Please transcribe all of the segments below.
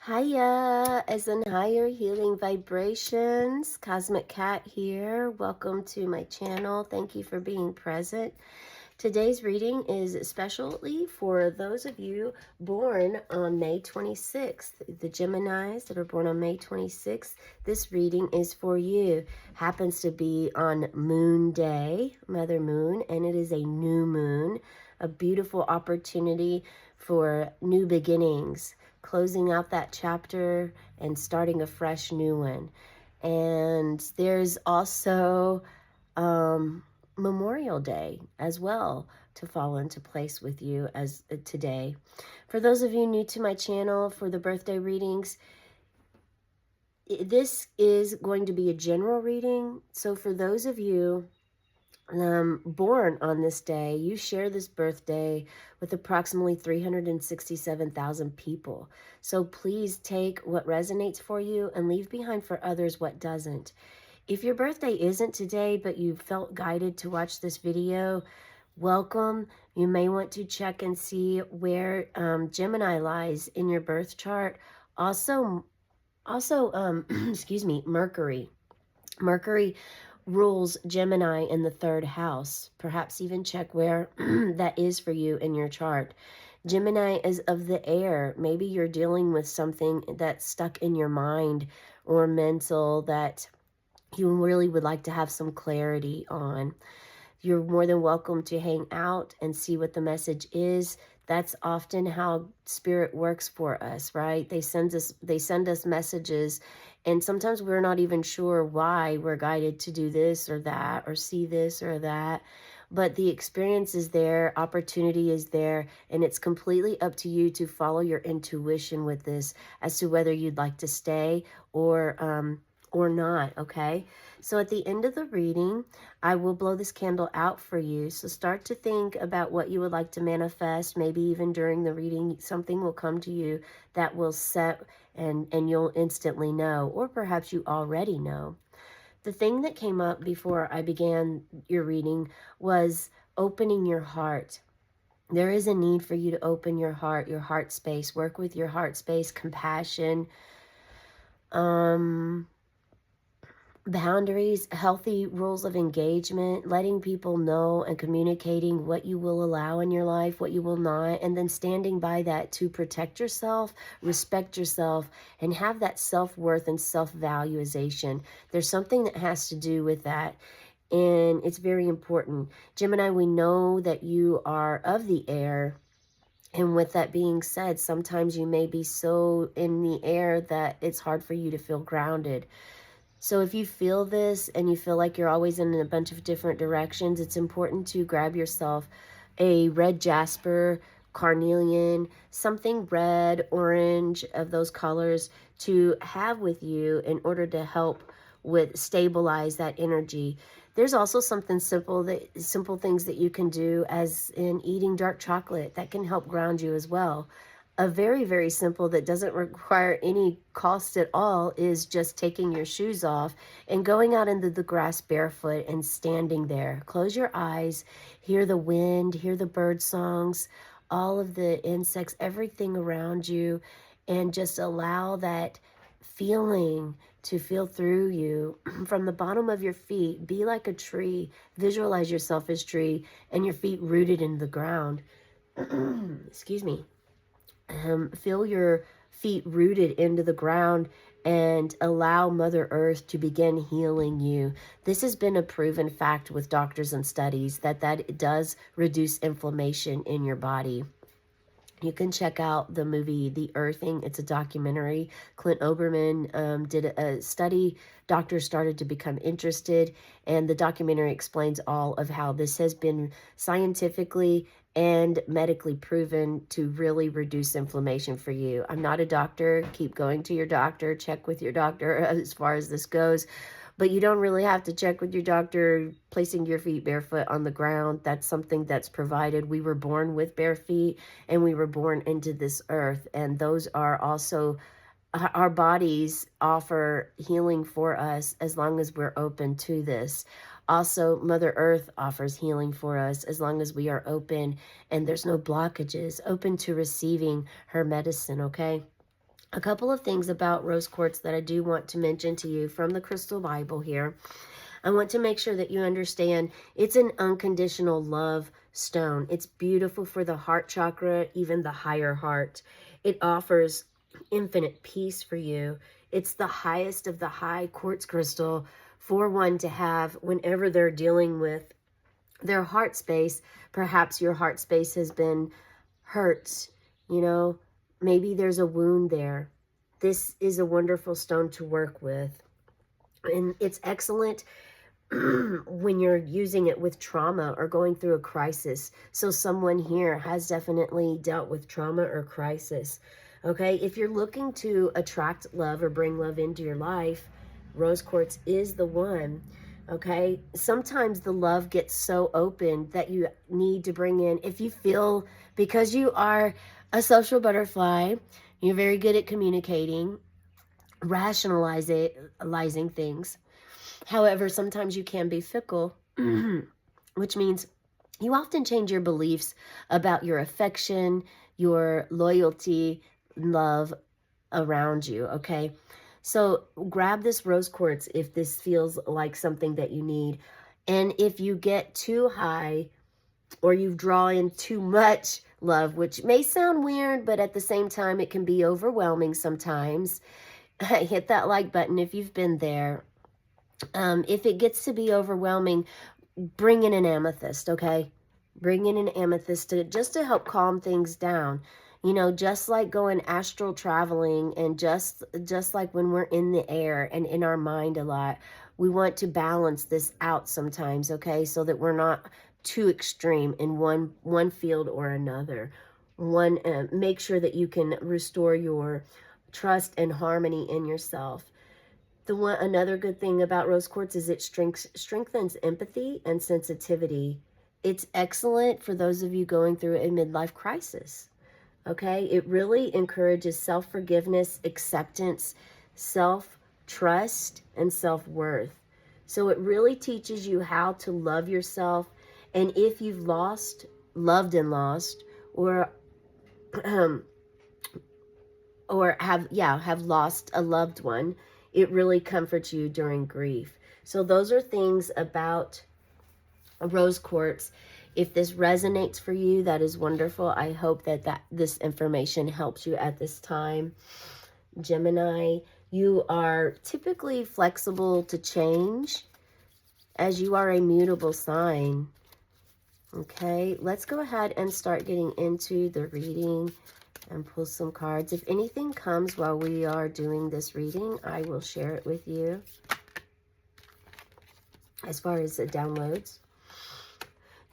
Hiya, as in higher healing vibrations. Cosmic Cat here. Welcome to my channel. Thank you for being present. Today's reading is especially for those of you born on May 26th. The Geminis that are born on May 26th, this reading is for you. Happens to be on Moon Day, Mother Moon, and it is a new moon, a beautiful opportunity for new beginnings, closing out that chapter and starting a fresh new one. And there's also Memorial Day as well to fall into place with you as today. For those of you new to my channel, for the birthday readings, this is going to be a general reading. So for those of you born on this day, you share this birthday with approximately 367,000 people. So please take what resonates for you and leave behind for others what doesn't. If your birthday isn't today, but you felt guided to watch this video, welcome. You may want to check and see where Gemini lies in your birth chart. Also, excuse me, Mercury. Mercury rules Gemini in the third house. Perhaps even check where that is for you in your chart. Gemini is of the air. Maybe you're dealing with something that's stuck in your mind or mental that you really would like to have some clarity on. You're more than welcome to hang out and see what the message is. That's often how spirit works for us, right? They send us messages, and sometimes we're not even sure why we're guided to do this or that or see this or that. But the experience is there, opportunity is there, and it's completely up to you to follow your intuition with this as to whether you'd like to stay or not, okay? So at the end of the reading, I will blow this candle out for you. So start to think about what you would like to manifest. Maybe even during the reading, something will come to you that will set and you'll instantly know, or perhaps you already know. The thing that came up before I began your reading was opening your heart. There is a need for you to open your heart space, work with your heart space, compassion, boundaries, healthy rules of engagement, letting people know and communicating what you will allow in your life, what you will not, and then standing by that to protect yourself, respect yourself, and have that self-worth and self-valuation. There's something that has to do with that, and it's very important. Gemini, we know that you are of the air. And with that being said, sometimes you may be so in the air that it's hard for you to feel grounded. So if you feel this and you feel like you're always in a bunch of different directions, it's important to grab yourself a red jasper, carnelian, something red, orange of those colors to have with you in order to help with stabilize that energy. There's also something simple things that you can do, as in eating dark chocolate, that can help ground you as well. A very, very simple that doesn't require any cost at all is just taking your shoes off and going out into the grass barefoot and standing there. Close your eyes, hear the wind, hear the bird songs, all of the insects, everything around you, and just allow that feeling to feel through you from the bottom of your feet. Be like a tree. Visualize yourself as tree and your feet rooted in the ground. Excuse me. Feel your feet rooted into the ground and allow Mother Earth to begin healing you. This has been a proven fact with doctors and studies that it does reduce inflammation in your body. You can check out the movie The Earthing. It's a documentary. Clint Oberman did a study. Doctors started to become interested, and the documentary explains all of how this has been scientifically and medically proven to really reduce inflammation for you. I'm not a doctor. Keep going to your doctor. Check with your doctor as far as this goes. But you don't really have to check with your doctor placing your feet barefoot on the ground. That's something that's provided. We were born with bare feet, and we were born into this earth. And those are also, our bodies offer healing for us as long as we're open to this. Also, Mother Earth offers healing for us as long as we are open and there's no blockages, open to receiving her medicine, okay? A couple of things about rose quartz that I do want to mention to you from the Crystal Bible here. I want to make sure that you understand it's an unconditional love stone. It's beautiful for the heart chakra, even the higher heart. It offers infinite peace for you. It's the highest of the high quartz crystal for one to have whenever they're dealing with their heart space. Perhaps your heart space has been hurt, you know, maybe there's a wound there. This is a wonderful stone to work with. And it's excellent when you're using it with trauma or going through a crisis. So someone here has definitely dealt with trauma or crisis. Okay, if you're looking to attract love or bring love into your life, rose quartz is the one. Okay, sometimes the love gets so open that you need to bring in, if you feel, because you are a social butterfly, you're very good at communicating, rationalizing things. However, sometimes you can be fickle, which means you often change your beliefs about your affection, your loyalty, love around you, okay? So grab this rose quartz if this feels like something that you need. And if you get too high or you draw in too much love, which may sound weird, but at the same time, it can be overwhelming sometimes. Hit that like button if you've been there. If it gets to be overwhelming, bring in an amethyst, okay? Bring in an amethyst just to help calm things down. You know, just like going astral traveling, and just like when we're in the air and in our mind a lot, we want to balance this out sometimes, okay? So that we're not too extreme in one field or another. Make sure that you can restore your trust and harmony in yourself. Another good thing about rose quartz is it strengthens empathy and sensitivity. It's excellent for those of you going through a midlife crisis. Okay, it really encourages self-forgiveness, acceptance, self-trust, and self-worth. So it really teaches you how to love yourself. And if you've loved and lost, or or have lost a loved one, it really comforts you during grief. So those are things about rose quartz. If this resonates for you, that is wonderful. I hope that this information helps you at this time. Gemini, you are typically flexible to change, as you are a mutable sign. Okay, let's go ahead and start getting into the reading and pull some cards. If anything comes while we are doing this reading, I will share it with you as far as the downloads.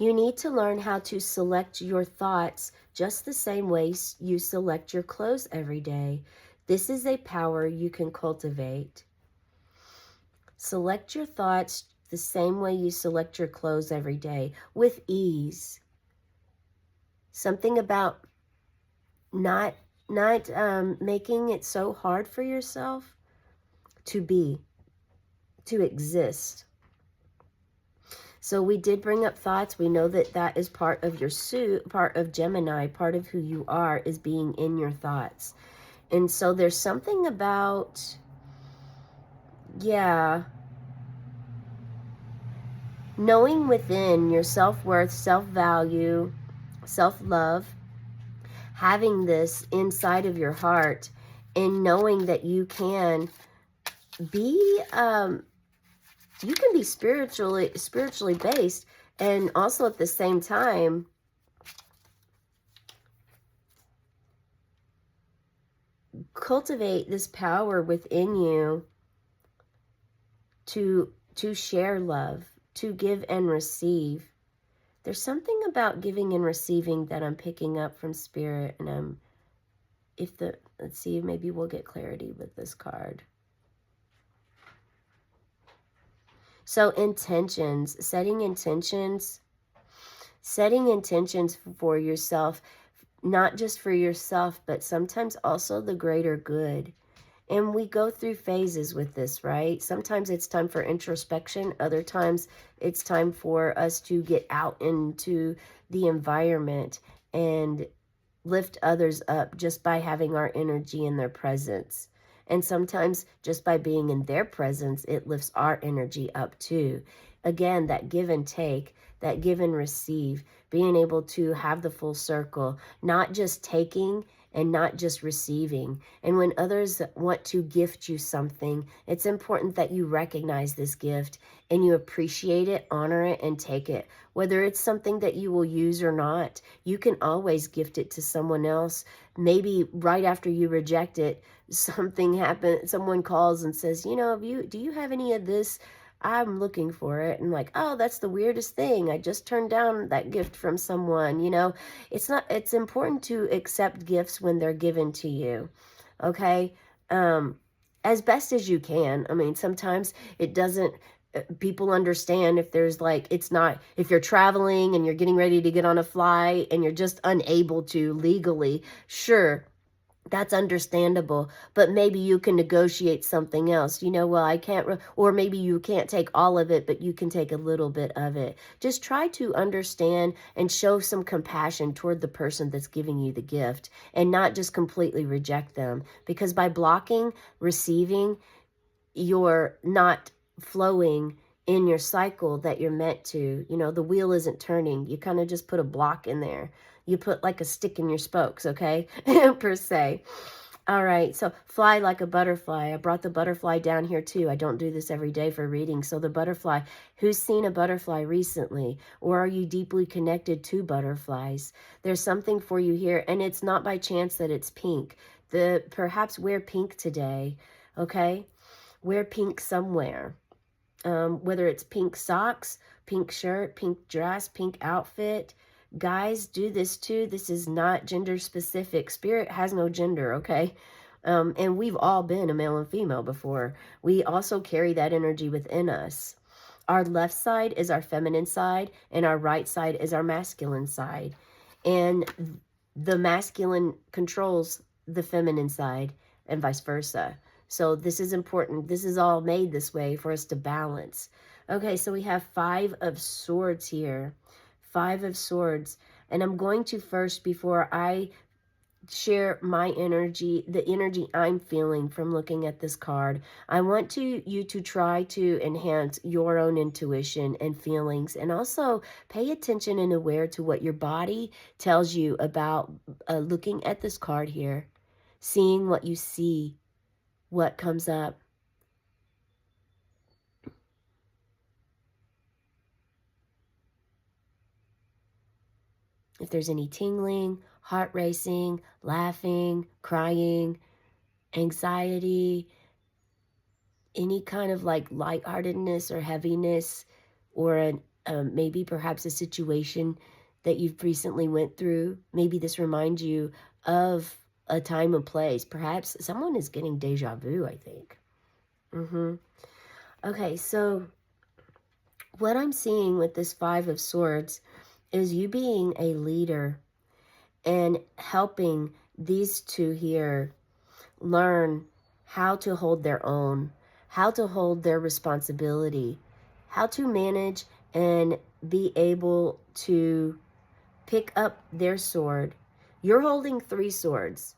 You need to learn how to select your thoughts just the same way you select your clothes every day. This is a power you can cultivate. Select your thoughts the same way you select your clothes every day, with ease. Something about not making it so hard for yourself to exist. So we did bring up thoughts. We know that that is part of your part of Gemini, part of who you are is being in your thoughts. And so there's something about, knowing within your self-worth, self-value, self-love, having this inside of your heart, and knowing that you can be spiritually based, and also at the same time cultivate this power within you to share love, to give and receive. There's something about giving and receiving that I'm picking up from Spirit, and let's see, maybe we'll get clarity with this card. So intentions, setting intentions for yourself, not just for yourself, but sometimes also the greater good. And we go through phases with this, right? Sometimes it's time for introspection. Other times it's time for us to get out into the environment and lift others up just by having our energy in their presence. And sometimes just by being in their presence, it lifts our energy up too. Again, that give and take, that give and receive, being able to have the full circle, not just taking and not just receiving. And when others want to gift you something, it's important that you recognize this gift and you appreciate it, honor it, and take it. Whether it's something that you will use or not, you can always gift it to someone else. Maybe right after you reject it, something happens, someone calls and says, you know, do you have any of this? I'm looking for it. And like, oh, that's the weirdest thing. I just turned down that gift from someone. You know, it's important to accept gifts when they're given to you. Okay. As best as you can. I mean, sometimes it doesn't, people understand if there's like, it's not, if you're traveling and you're getting ready to get on a flight and you're just unable to legally, sure, that's understandable, but maybe you can negotiate something else. You know, well, I can't, or maybe you can't take all of it, but you can take a little bit of it. Just try to understand and show some compassion toward the person that's giving you the gift and not just completely reject them. Because by blocking receiving, you're not flowing in your cycle that you're meant to. You know, the wheel isn't turning. You kind of just put a block in there. You put like a stick in your spokes, okay? Per se. All right, so fly like a butterfly. I brought the butterfly down here too. I don't do this every day for reading. So the butterfly, who's seen a butterfly recently? Or are you deeply connected to butterflies? There's something for you here, and it's not by chance that it's pink. Perhaps wear pink today, okay? Wear pink somewhere. Whether it's pink socks, pink shirt, pink dress, pink outfit. Guys, do this too. This is not gender specific. Spirit has no gender, okay? And we've all been a male and female before. We also carry that energy within us. Our left side is our feminine side, and our right side is our masculine side. And the masculine controls the feminine side and vice versa. So this is important. This is all made this way for us to balance. Okay, so we have 5 of Swords here. 5 of Swords. And I'm going to first, before I share my energy, the energy I'm feeling from looking at this card, I want you to try to enhance your own intuition and feelings, and also pay attention and aware to what your body tells you about looking at this card here, seeing what you see, what comes up. If there's any tingling, heart racing, laughing, crying, anxiety, any kind of like lightheartedness or heaviness, or maybe perhaps a situation that you've recently went through. Maybe this reminds you of a time and place. Perhaps someone is getting deja vu, I think. Okay, so what I'm seeing with this 5 of Swords is you being a leader and helping these two here learn how to hold their own, how to hold their responsibility, how to manage and be able to pick up their sword. You're holding 3 swords,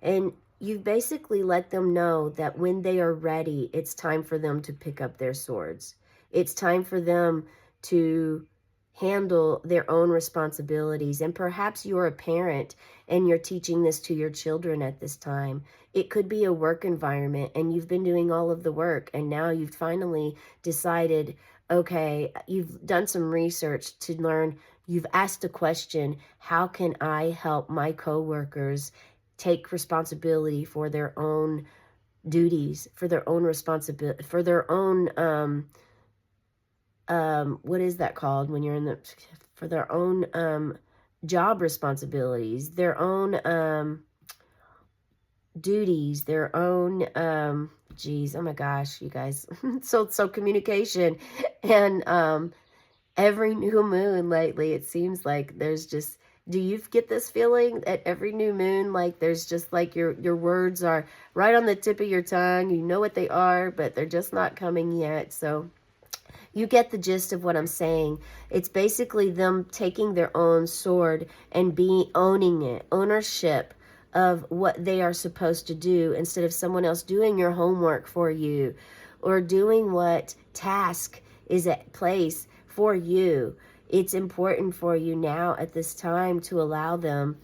and you've basically let them know that when they are ready, it's time for them to pick up their swords. It's time for them to handle their own responsibilities. And perhaps you're a parent and you're teaching this to your children at this time. It could be a work environment and you've been doing all of the work, and now you've finally decided, okay, you've done some research to learn, you've asked a question, how can I help my coworkers take responsibility for their own duties, for their own responsibility, for their own what is that called when you're in the, for their own job responsibilities, their own duties, their own geez, oh my gosh, you guys. so communication. And every new moon lately, it seems like there's just, do you get this feeling at every new moon, like there's just like your words are right on the tip of your tongue, you know what they are, but they're just not coming yet. So You get the gist of what I'm saying. It's basically them taking their own sword and owning it, ownership of what they are supposed to do, instead of someone else doing your homework for you or doing what task is at place for you. It's important for you now at this time to allow them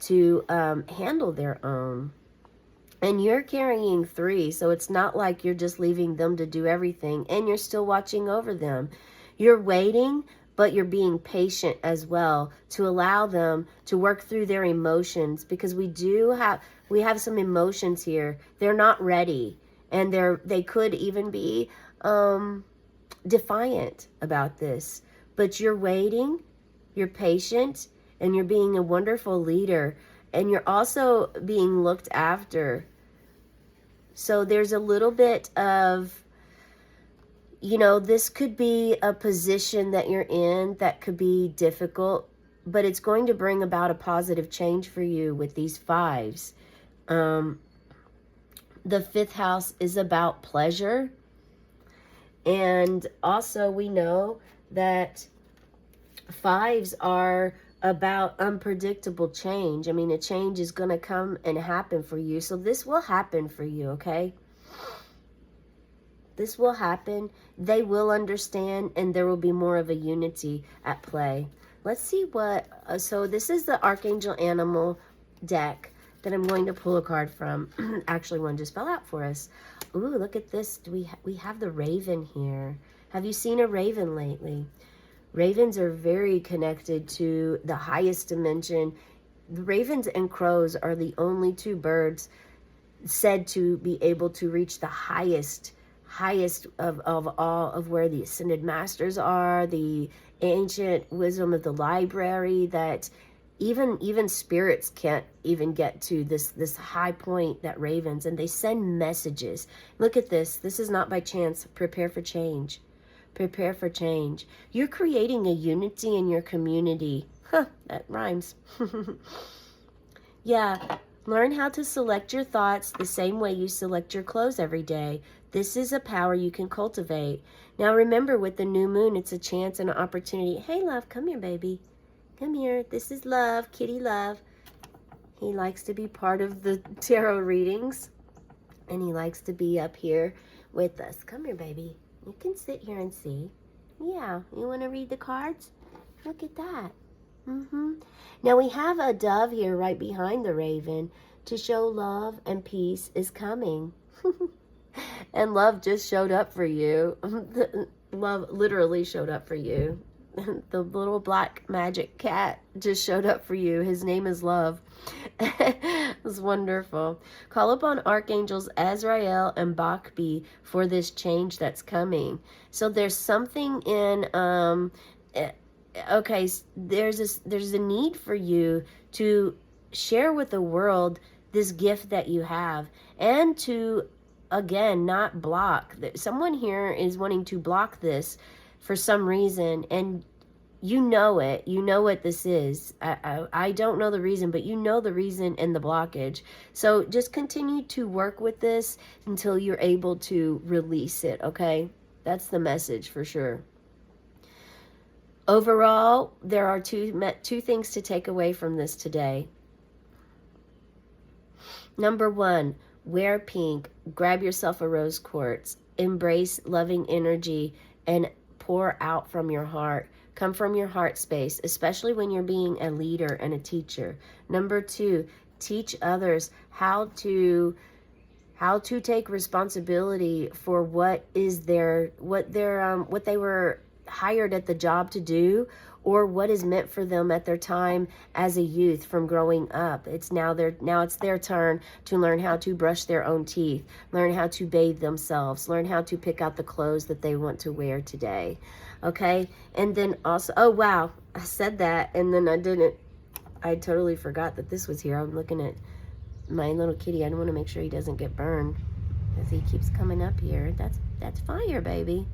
to handle their own. And you're carrying 3, so it's not like you're just leaving them to do everything, and you're still watching over them. You're waiting, but you're being patient as well to allow them to work through their emotions, because we have some emotions here. They're not ready, and they could even be defiant about this. But you're waiting, you're patient, and you're being a wonderful leader. And you're also being looked after. So there's a little bit of, this could be a position that you're in that could be difficult, but it's going to bring about a positive change for you with these 5s. The 5th house is about pleasure. And also we know that 5s are about unpredictable change. I mean, a change is going to come and happen for you. So this will happen for you, okay? This will happen. They will understand, and there will be more of a unity at play. Let's see what... so this is the Archangel Animal deck that I'm going to pull a card from. Actually, one just fell out for us. Ooh, look at this. We have the Raven here. Have you seen a Raven lately? Ravens are very connected to the highest dimension. The ravens and crows are the only 2 birds said to be able to reach the highest of all of where the ascended masters are, the ancient wisdom of the library, that even spirits can't even get to this high point that ravens, and they send messages. Look at this. This is not by chance. Prepare for change. Prepare for change. You're creating a unity in your community. Huh, that rhymes. Yeah, learn how to select your thoughts the same way you select your clothes every day. This is a power you can cultivate. Now remember, with the new moon, it's a chance and an opportunity. Hey, love, come here, baby. Come here. This is Love, Kitty Love. He likes to be part of the tarot readings, and he likes to be up here with us. Come here, baby. You can sit here and see. Yeah, you want to read the cards? Look at that. Now we have a dove here right behind the raven to show love and peace is coming. And love just showed up for you. Love literally showed up for you. The little black magic cat just showed up for you. His name is Love. It's wonderful. Call upon Archangels Azrael and Bakbi for this change that's coming. So there's something in, okay, there's a need for you to share with the world this gift that you have, and to, again, not block. Someone here is wanting to block this for some reason, and you know it. You know what this is. I don't know the reason, but you know the reason and the blockage. So just continue to work with this until you're able to release it, okay? That's the message for sure. Overall, there are two things to take away from this today. Number 1, wear pink, grab yourself a rose quartz, embrace loving energy, and pour out from your heart. Come from your heart space, especially when you're being a leader and a teacher. Number 2, teach others how to take responsibility for what they were hired at the job to do, or what is meant for them at their time as a youth from growing up. It's now it's their turn to learn how to brush their own teeth, learn how to bathe themselves, learn how to pick out the clothes that they want to wear today. Okay? And then also, oh wow, I said that and then I totally forgot that this was here. I'm looking at my little kitty. I want to make sure he doesn't get burned because he keeps coming up here. That's fire, baby.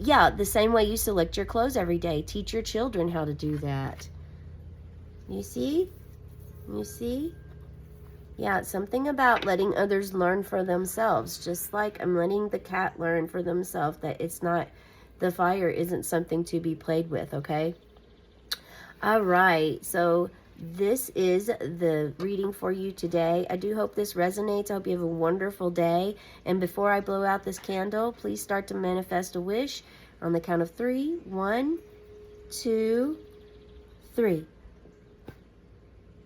Yeah, the same way you select your clothes every day. Teach your children how to do that. You see? You see? Yeah, something about letting others learn for themselves, just like I'm letting the cat learn for themselves that it's not, the fire isn't something to be played with, okay? All right, so this is the reading for you today. I do hope this resonates. I hope you have a wonderful day. And before I blow out this candle, please start to manifest a wish on the count of 3. 1, 2, 3.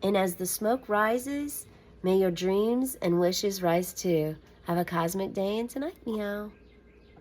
And as the smoke rises, may your dreams and wishes rise too. Have a cosmic day and tonight, meow.